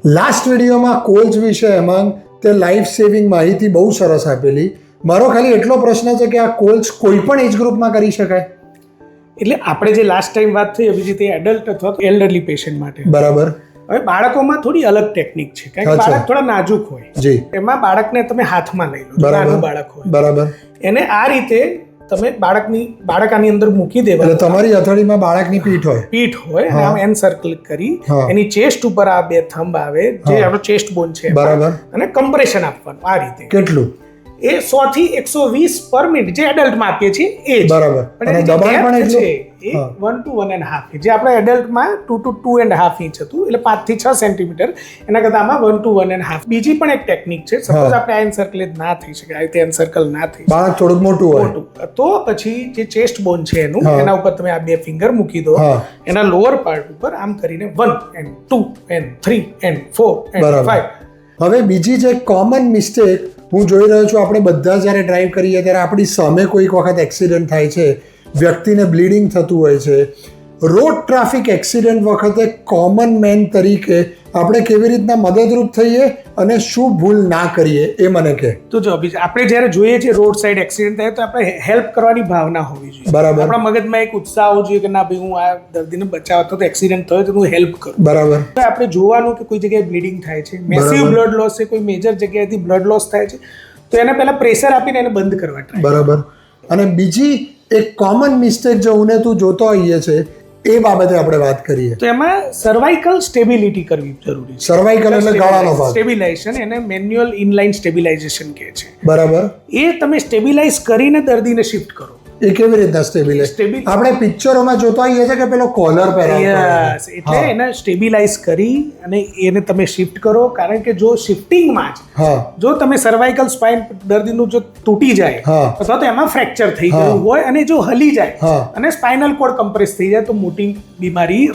Last વિડીયોમાં calls વિશે હેમાંગ તે લાઈફ સેવિંગ માહિતી બહુ સરસ આપેલી. મારો ખાલી એટલો પ્રશ્ન છે કે આ કોલ્સ કોઈ પણ એજ ગ્રુપમાં કરી શકાય? એટલે આપણે જે લાસ્ટ ટાઈમ વાત થઈ એવી રીતે એડલ્ટ અથવા એલ્ડરલી પેશન્ટ માટે બરાબર. હવે બાળકોમાં થોડી અલગ ટેકનિક છે, કારણ કે બાળક થોડા નાજુક હોય. જી. એમાં બાળકને તમે હાથમાં લઈ લો, નાનું બાળક હોય બરાબર, એને આ રીતે તમે બાળક આની અંદર મૂકી દેવા. એટલે તમારી અથડીમાં બાળકની પીઠ હોય અને આમ એન સર્કલ કરી એની ચેસ્ટ ઉપર આ બે થંબ આવે જે આપણો ચેસ્ટ બોન છે, બરાબર, અને કમ્પ્રેશન આપવાનું આ રીતે. કેટલું? એ 100 થી 120 પર મિનિટ જે એડલ્ટમાં આપીએ છીએ એ જ. બરાબર. અને દબાણ પણ એટલું એ 1 to 1.5 ઇંચ. જે આપણે એડલ્ટમાં 2 to 2.5 ઇંચ હતું, એટલે 5 થી 6 સેન્ટીમીટર. એના કરતાં આમાં 1 to 1.5. બીજી પણ એક ટેકનિક છે, સપોઝ આપણે આયન સર્કલ ના થઈ શકે, આ રીતે આયન સર્કલ ના થઈ શકે, બાળક થોડુંક મોટું હોય, તો પછી જે ચેસ્ટ બોન છે એનું, એના ઉપર તમે આ બે ફિંગર મૂકી દો, એના લોઅર પાર્ટ ઉપર આમ કરીને 1 and 2 and 3 and 4 and 5. હવે બીજી જે કોમન મિસ્ટેક હું જોઈ રહ્યો છું, આપણે બધા જ્યારે ડ્રાઈવ કરીએ ત્યારે આપણી સામે કોઈક વખત એક્સિડન્ટ થાય છે, વ્યક્તિને બ્લીડિંગ થતું હોય છે. રોડ ટ્રાફિક એક્સિડન્ટ વખતે કોમન મેન તરીકે આપણે કેવી રીતના મદદરૂપ થઈએ અને શું ભૂલ ના કરીએ એ મને કહે. તો જો આપણે જ્યારે જોઈએ છીએ રોડ સાઈડ એક્સિડન્ટ થાય તો આપણે હેલ્પ કરવાની ભાવના હોવી જોઈએ. બરાબર. આપણા મગજમાં એક ઉત્સાહ હોવો જોઈએ કે ના ભાઈ હું આ દર્દીને બચાવતો તો એક્સિડન્ટ થયો તો હું હેલ્પ કરું. બરાબર. આપણે જોવાનું કે કોઈ જગ્યાએ બ્લીડિંગ થાય છે, મેસિવ બ્લડ લોસ છે, કોઈ મેજર જગ્યાએથી બ્લડ લોસ થાય છે, તો એને પહેલા પ્રેશર આપીને એને બંધ કરવા ટ્રાય. બરાબર. અને બીજી એક કોમન મિસ્ટેક જો હું તું જોતો હોઈએ છે એ બાબતે આપણે વાત કરીએ તો એમાં સર્વાઇકલ સ્ટેબિલિટી કરવી જરૂરી છે. સર્વાઇકલ એટલે ગળાનો ભાગ. સ્ટેબિલાઇઝેશન, એને મેન્યુઅલ ઇનલાઇન સ્ટેબિલાઇઝેશન કહે છે. બરાબર. એ તમે સ્ટેબિલાઇઝ કરીને દર્દીને શિફ્ટ કરો. એ કેવી રીતના સ્ટેબિલાઇઝ? આપણે પિક્ચરોમાં જોતા હોઈએ છે કે પેલો કોલર પહેરાવતો, એટલે એને સ્ટેબિલાઇઝ કરી અને એને તમે શિફ્ટ કરો, કારણ કે જો શિફ્ટિંગમાં જ જો તમે સર્વાઇકલ સ્પાઇન દર્દીનું જો તૂટી જાય અથવા તો એમાં ફ્રેક્ચર થઈ ગયું હોય અને જો હલી જાય અને સ્પાઇનલ કોર્ડ કમ્પ્રેસ થઈ જાય તો મોટી બીમારી,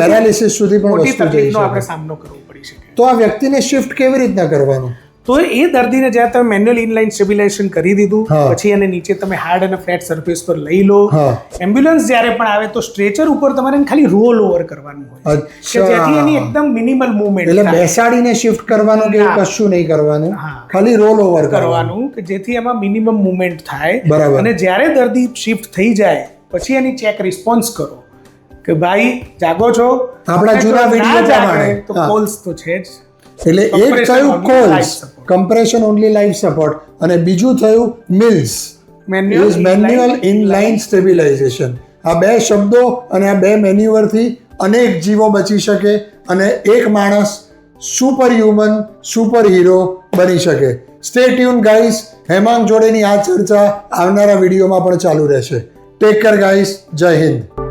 પેરાલિસિસ સુધી પણ મોટી વસ્તુ જઈ તકલીફનો શકે. આપણે સામનો કરવો પડી શકે. તો આ વ્યક્તિને શિફ્ટ કેવી રીતના કરવાનું? તો એ દર્દીને જ્યારે તમે મેન્યુઅલ ઇનલાઇન સ્ટેબિલાઇઝેશન કરી દીધું, પછી એને નીચે તમે હાર્ડ અને ફ્લેટ સરફેસ પર લઈ લો. એમ્બ્યુલન્સ જ્યારે પણ આવે તો સ્ટ્રેચર ઉપર તમારે ખાલી રોલ ઓવર કરવાનું હોય કે જેથી એની એકદમ મિનિમલ મૂવમેન્ટ. એટલે બેસાડીને શિફ્ટ કરવાનું કે કશું નહીં કરવાનું, ખાલી રોલ ઓવર કરવાનું કે જેથી એમાં મિનિમમ મૂવમેન્ટ થાય. બરાબર. અને જ્યારે દર્દી શિફ્ટ થઈ જાય પછી એની ચેક રિસ્પોન્સ કરો કે ભાઈ જાગો છો. આપણા જૂના વિડીયો પ્રમાણે તો કોલ્સ તો છે જ. એટલે એક થયું calls, compression only life support, અને બીજું થયું મિલ્સ, મેન્યુઅલ ઇનલાઇન સ્ટેબિલાઇઝેશન. આ બે શબ્દો અને આ બે મેન્યુઅરથી અનેક જીવો બચી શકે અને એક માણસ સુપર હ્યુમન, સુપર હીરો બની શકે. Stay tune guys. હેમાંગ જોડેની આ ચર્ચા આવનારા વિડીયોમાં પણ ચાલુ રહેશે. Take care guys. Jai Hind.